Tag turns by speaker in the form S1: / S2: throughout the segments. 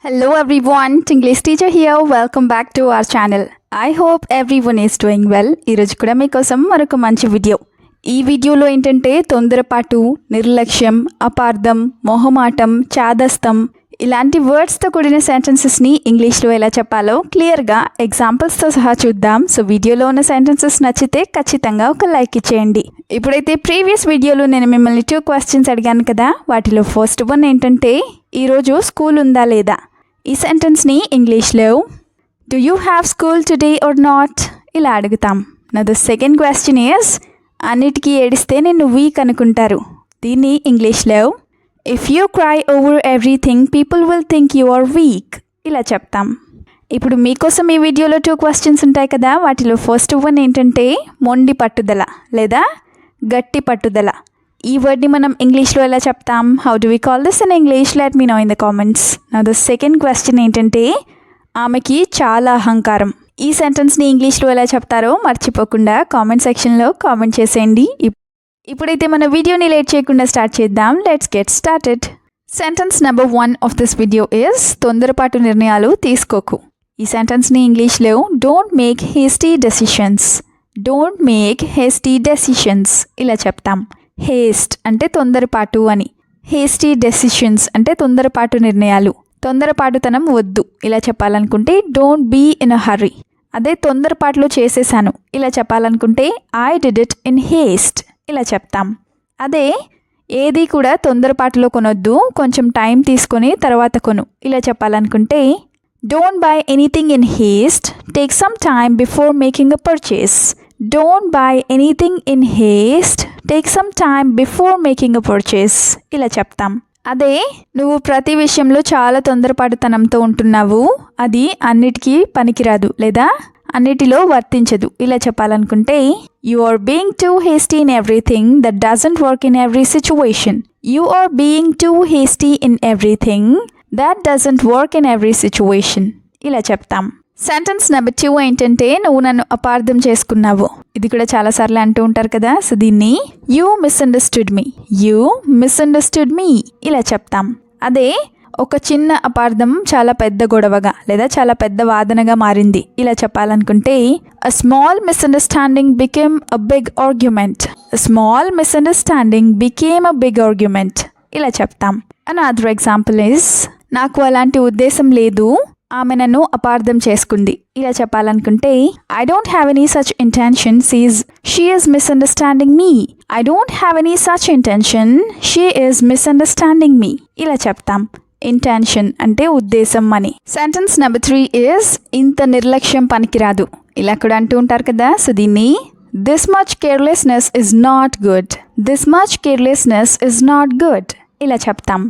S1: Hello everyone, English teacher here. Welcome back to our channel. I hope everyone is doing well. ఈరోజు కూడా మీకోసం మరొక మంచి video. ఈ వీడియోలో ఏంటంటే తొందరపాటు, నిర్లక్ష్యం, అపార్థం, మొహమాటం, చాదస్తం ఇలాంటి వర్డ్స్తో కూడిన సెంటెన్సెస్ని ఇంగ్లీష్లో ఎలా చెప్పాలో క్లియర్గా ఎగ్జాంపుల్స్తో సహా చూద్దాం. సో వీడియోలో ఉన్న సెంటెన్సెస్ నచ్చితే ఖచ్చితంగా ఒక లైక్ ఇచ్చేయండి. ఇప్పుడైతే ప్రీవియస్ వీడియోలో నేను మిమ్మల్ని 2 క్వశ్చన్స్ అడిగాను కదా, వాటిలో ఫస్ట్ వన్ ఏంటంటే ఈరోజు స్కూల్ ఉందా లేదా. ఈ సెంటెన్స్ని ఇంగ్లీష్లో do you have school today or not ఇలా అడుగుతాం. నా ద సెకండ్ క్వశ్చన్ ఈస్ అన్నిటికీ ఏడిస్తే నిన్ను వీక్ అనుకుంటారు. దీన్ని ఇంగ్లీష్లో if you cry over everything people will think you are weak ఇలా చెప్తాం. ఇప్పుడు మీకోసం ఈ వీడియోలో 2 క్వశ్చన్స్ ఉంటాయి కదా, వాటిలో ఫస్ట్ వన్ ఏంటంటే మొండి పట్టుదల లేదా గట్టి పట్టుదల. ఈ వర్డ్ని మనం ఇంగ్లీష్లో ఎలా చెప్తాం? How do we call this in English? Let me know in the comments. నా ద సెకండ్ క్వశ్చన్ ఏంటంటే ఆమెకి చాలా అహంకారం. ఈ సెంటెన్స్ని ఇంగ్లీష్లో ఎలా చెప్తారో మర్చిపోకుండా కామెంట్ సెక్షన్లో కామెంట్ చేసేయండి. ఇప్పుడైతే మన వీడియోని లేట్ చేయకుండా స్టార్ట్ చేద్దాం. Let's get started. Sentence number 1 of this video is తొందరపాటు నిర్ణయాలు తీసుకోకు. ఈ సెంటెన్స్ని ఇంగ్లీష్లో don't make hasty decisions. Don't make hasty decisions ఇలా చెప్తాం. హేస్ట్ అంటే తొందరపాటు అని, హేస్టీ డెసిషన్స్ అంటే తొందరపాటు నిర్ణయాలు. తొందరపాటుతనం వద్దు ఇలా చెప్పాలనుకుంటే don't be in a hurry. అదే తొందరపాటులో చేసేసాను ఇలా చెప్పాలనుకుంటే I did it in haste ఇలా చెప్తాం. అదే ఏది కూడా తొందరపాటులో కొనొద్దు, కొంచెం టైం తీసుకొని తర్వాత కొను ఇలా చెప్పాలనుకుంటే don't by anything in Heist, take some time before making a purchase. Don't by anything in Heist, take some time before making a purchase ఇలా చెప్తాం. అదే నువ్వు ప్రతి విషయంలో చాలా తొందరపాటుతనంతో ఉంటున్నావు, అది అన్నిటికీ పనికిరాదు లేదా అన్నిటిలో వర్తించదు ఇలా చెప్పాలనుకుంటే you are being too hasty in everything that doesn't work in every situation. You are being too hasty in everything that doesn't work in every situation ఇలా చెప్తాం. సెంటెన్స్ నెంబర్ 2 ఏంటంటే నువ్వు నన్ను అపార్థం చేసుకున్నావు. ఇది కూడా చాలాసార్లు అంటూ ఉంటారు కదా. సో దీన్ని you misunderstood me. You misunderstood me ఇలా చెప్తాం. అదే ఒక చిన్న అపార్థం చాలా పెద్ద గొడవగా లేదా చాలా పెద్ద వాదనగా మారింది ఇలా చెప్పాలనుకుంటే a small misunderstanding became a big argument. A small misunderstanding became a big argument ఇలా చెప్తాం. అనదర్ ఎగ్జాంపుల్ ఇస్ నాకు అలాంటి ఉద్దేశం లేదు, ఆమె నన్ను అపార్థం చేసుకుంది ఇలా చెప్పాలనుకుంటే I don't have any such intention, she is misunderstanding me. I don't have any such intention, she is misunderstanding me ఇలా చెప్తాం. ఇంటెన్షన్ అంటే ఉద్దేశం అని. సెంటెన్స్ నెంబర్ 3 ఈజ్ ఇంత నిర్లక్ష్యం పనికిరాదు ఇలా కూడా అంటూ ఉంటారు కదా. సో దీన్ని this much carelessness is not good. This much carelessness is not good ఇలా చెప్తాం.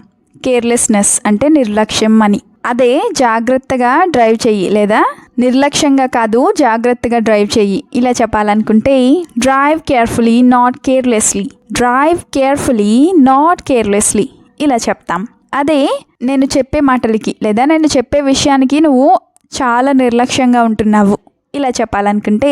S1: కేర్లెస్నెస్ అంటే నిర్లక్ష్యం అని. అదే జాగ్రత్తగా డ్రైవ్ చెయ్యి లేదా నిర్లక్ష్యంగా కాదు జాగ్రత్తగా డ్రైవ్ చెయ్యి ఇలా చెప్పాలనుకుంటే drive carefully not carelessly. Drive carefully not carelessly ఇలా చెప్తాం. అదే నేను చెప్పే మాటలకి లేదా నేను చెప్పే విషయానికి నువ్వు చాలా నిర్లక్ష్యంగా ఉంటున్నావు ఇలా చెప్పాలనుకుంటే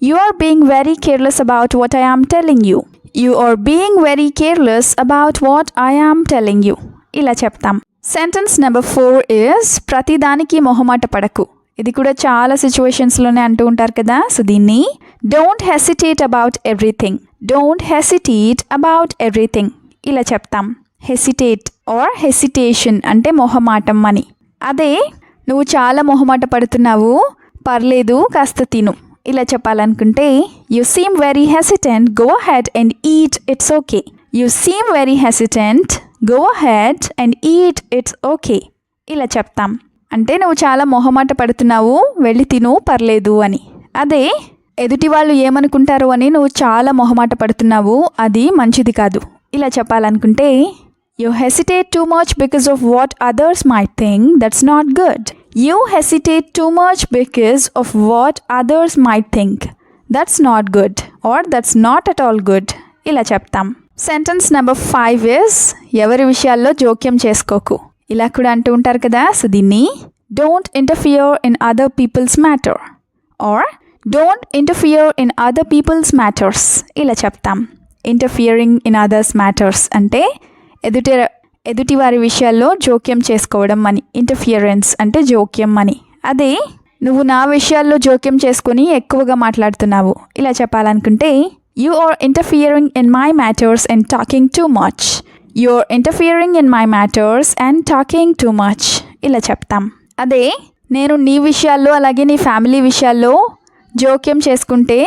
S1: you are being very careless about what I am telling you. You are being very careless about what I am telling you ఇలా చెప్తాం. సెంటెన్స్ నెంబర్ 4 ఈజ్ ప్రతిదానికి మొహమాట పడకు. ఇది కూడా చాలా సిచ్యువేషన్స్లోనే అంటూ ఉంటారు కదా. సో దీన్ని don't hesitate about everything. Don't hesitate about everything ఇలా చెప్తాం. హెసిటేట్ ఆర్ హెసిటేషన్ అంటే మొహమాటం అని. అదే నువ్వు చాలా మొహమాట పడుతున్నావు, పర్లేదు కాస్త తిను ఇలా చెప్పాలనుకుంటే you seem very hesitant, go ahead and eat, it's okay. You seem very hesitant, go ahead and eat, it's okay ఇలా చెప్తాం. అంటే నువ్వు చాలా మొహమాట పడుతున్నావు, వెళ్ళి తిను పర్లేదు అని. అదే ఎదుటి వాళ్ళు ఏమనుకుంటారు అని నువ్వు చాలా మొహమాట పడుతున్నావు, అది మంచిది కాదు ఇలా చెప్పాలనుకుంటే you hesitate too much because of what others might think, that's not good. You hesitate too much because of what others might think, that's not good or that's not at all good ఇలా చెప్తాం. Sentence number 5 is ఎవరి విషయాల్లో జోక్యం చేసుకోకు ఇలా కూడా అంటూ ఉంటారు కదా. సో దీన్ని don't interfere in other people's matter or don't interfere in other people's matters ఇలా చెప్తాం. ఇంటర్ఫియరింగ్ ఇన్ అదర్స్ మ్యాటర్స్ అంటే ఎదుటి వారి విషయాల్లో జోక్యం చేసుకోవడం అని. ఇంటర్ఫియరెన్స్ అంటే జోక్యం అని. అదే నువ్వు నా విషయాల్లో జోక్యం చేసుకుని ఎక్కువగా మాట్లాడుతున్నావు ఇలా చెప్పాలనుకుంటే you are interfering in my matters and talking too much. You are interfering in my matters and talking too much ఇలా చెప్తాం. అదే నేను నీ విషయాల్లో అలాగే నీ ఫ్యామిలీ విషయాల్లో జోక్యం చేసుకుంటే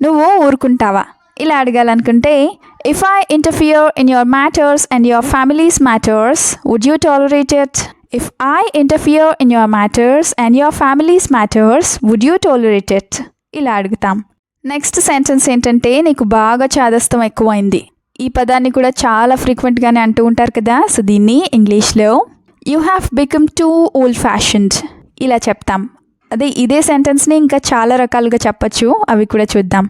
S1: నువ్వు ఊరుకుంటావా ఇలా అడగాలనుకుంటే if I interfere in your matters and your families matters would you tolerate it? If I interfere in your matters and your families matters would you tolerate it ఇలా అడుగుతాం. నెక్స్ట్ సెంటెన్స్ ఏంటంటే నీకు బాగా చాదస్తం ఎక్కువైంది. ఈ పదాన్ని కూడా చాలా ఫ్రీక్వెంట్గానే అంటూ ఉంటారు కదా. సో దీన్ని ఇంగ్లీష్లో you have become two old fashioned ఇలా చెప్తాం. అదే ఇదే సెంటెన్స్ని ఇంకా చాలా రకాలుగా చెప్పచ్చు, అవి కూడా చూద్దాం.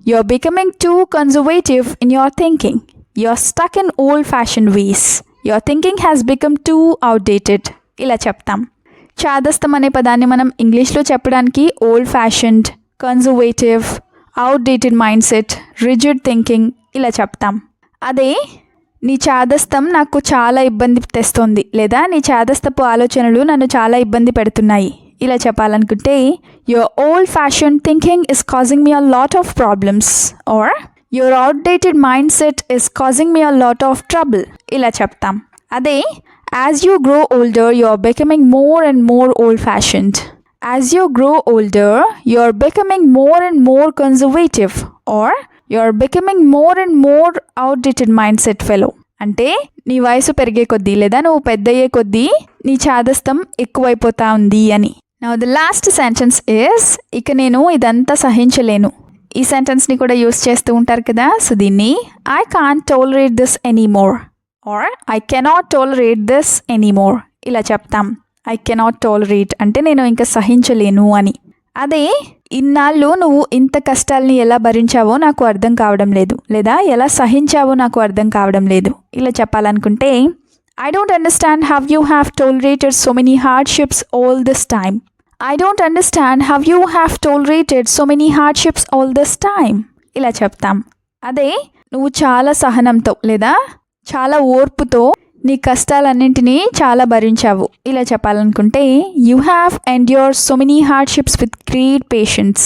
S1: You are becoming too conservative in your thinking. You are stuck in old fashion ways. Your thinking has become too outdated ఇలా చెప్తాం. చాదస్తం అనే పదాన్ని మనం ఇంగ్లీష్లో చెప్పడానికి old fashioned, conservative, outdated mind set, rigid thinking ఇలా చెప్తాం. అదే నీ చాదస్తం నాకు చాలా ఇబ్బంది తెస్తుంది లేదా నీ చాదస్తపు ఆలోచనలు నన్ను చాలా ఇబ్బంది పెడుతున్నాయి ఇలా చెప్పాలనుకుంటే your old fashion thinking is causing me a lot of problems or your outdated mind set is causing me a lot of trouble ఇలా చెప్తాం. అదే as you grow older you are becoming more and more old fashioned. As you grow older you are becoming more and more conservative or you are becoming more and more outdated mind set fellow. అంటే నీ వయసు పెరిగే కొద్దీ లేదా నువ్వు పెద్దయ్యే కొద్దీ నీ చాదస్తం ఎక్కువైపోతా ఉంది అని. Now the last sentence is ఇక నేను ఇదంతా సహించలేను. ఈ సెంటెన్స్ని కూడా యూస్ చేస్తూ ఉంటారు కదా. సో దీన్ని I can't tolerate this anymore or I cannot tolerate this anymore ఇలా చెప్తాం. ఐ కెనాట్ టాలరేట్ అంటే నేను ఇంకా సహించలేను అని. అదే ఇన్నాళ్ళు నువ్వు ఇంత కష్టాల్ని ఎలా భరించావో నాకు అర్థం కావడం లేదు లేదా ఎలా సహించావో నాకు అర్థం కావడం లేదు ఇలా చెప్పాలనుకుంటే I don't understand how you have tolerated so many hardships all this time. I don't understand how you have tolerated so many hardships all this time. ఇలా చెప్తాం. అదే నువ్వు చాలా సహనంతో లేదా చాలా ఓర్పుతో నీ కష్టాలన్నింటినీ చాలా భరించావు ఇలా చెప్పాలనుకుంటే you have endured so many hardships with great patience.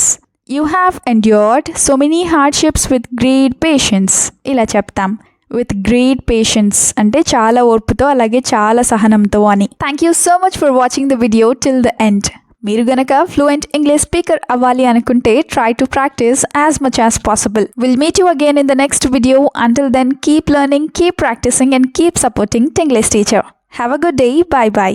S1: You have endured so many hardships with great patience ఇలా చెప్తాం. విత్ గ్రేట్ పేషెన్స్ అంటే చాలా ఓర్పుతో అలాగే చాలా సహనంతో అని. Thank you so much for watching the video till the end. మీరు గనక ఫ్లూయెంట్ ఇంగ్లీష్ స్పీకర్ అవ్వాలి అనుకుంటే try to practice as much as possible. Will meet you again in the next video. Until then, keep learning, keep practicing and keep supporting Tinglish Teacher. Have a good day. Bye bye.